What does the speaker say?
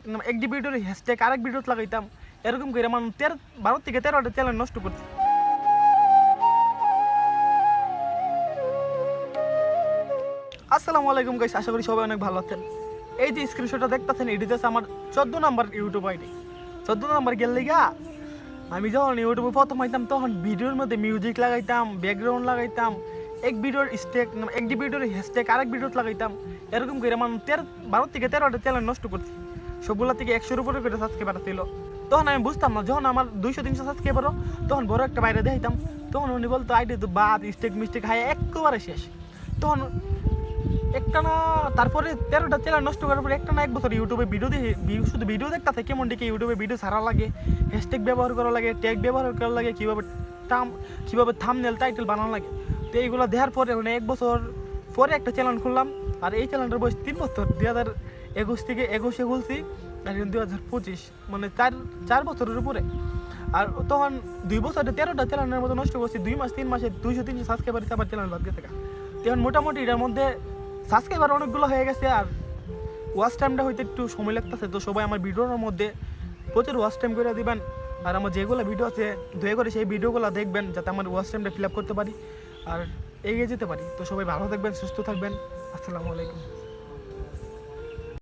একটি ভিডিওর হ্যাশট্যাগ আরেক ভিডিওতে লাগাইতাম, এরকম করে আমার 12 থেকে 13টা চ্যানেল নষ্ট করছি। আসসালামু আলাইকুম গাইস, আশা করি সবাই অনেক ভালো আছেন। এই যে স্ক্রিনশটটা দেখতেছেন, এটিতে আমার 14 নাম্বার ইউটিউব আইডি। 14 নাম্বার গেলে গা আমি যখন ইউটিউবে প্রথম হইতাম তখন ভিডিওর মধ্যে মিউজিক লাগাইতাম, ব্যাকগ্রাউন্ড লাগাইতাম, একটি ভিডিওর হ্যাশট্যাগ আরেক ভিডিওতে লাগাইতাম, এরকম করে আমার 12 থেকে 13টা চ্যানেল নষ্ট করছি। সবগুলা থেকে 100-এর উপরে করে সাবস্ক্রাইবার ছিল। তখন আমি বুঝতাম না, যখন আমার 200-300 সাবস্ক্রাইবার তখন বড় একটা বাইরে দেখাইতাম, তখন উনি বলতো আইডি তো বাদ, মিস্টেক হাই একেবারে শেষ। তখন একটা না, তারপরে 13টা চ্যানেল নষ্ট করার পরে একটা না 1 বছর ইউটিউবে শুধু ভিডিও দেখতে থাকে, কেমন দিকে ইউটিউবে ভিডিও ছাড়া লাগে, হ্যাশট্যাগ ব্যবহার করা লাগে, ট্যাগ ব্যবহার করা লাগে, কীভাবে থাম্বনেল টাইটেল বানানো লাগে। তো এইগুলো দেওয়ার পরে 1 বছর পরে একটা চ্যানেল খুললাম। আর এই চ্যানেলটার বয়স 3 বছর, 2021 থেকে 21-এ খুলছি, আর 2025, মানে 4 বছরের উপরে। আর তখন 2 বছরে 13টা চ্যানেলের মতো নষ্ট করছি। 2 মাস 3 মাসে 200-300 সাবস্ক্রাইবার আবার চ্যানেল বাদ গেছে। তখন মোটামুটি এটার মধ্যে সাবস্ক্রাইবার অনেকগুলো হয়ে গেছে, আর ওয়াচ টাইমটা হইতে একটু সময় লাগতেছে। তো সবাই আমার ভিডিওর মধ্যে প্রচুর ওয়াচ টাইম করে দিবেন, আর আমার যেগুলো ভিডিও আছে দয়া করে সেই ভিডিওগুলো দেখবেন, যাতে আমার ওয়াচ টাইমটা ফিল আপ করতে পারি আর এগিয়ে যেতে পারি। তো সবাই ভালো থাকবেন, সুস্থ থাকবেন। আসসালামু আলাইকুম।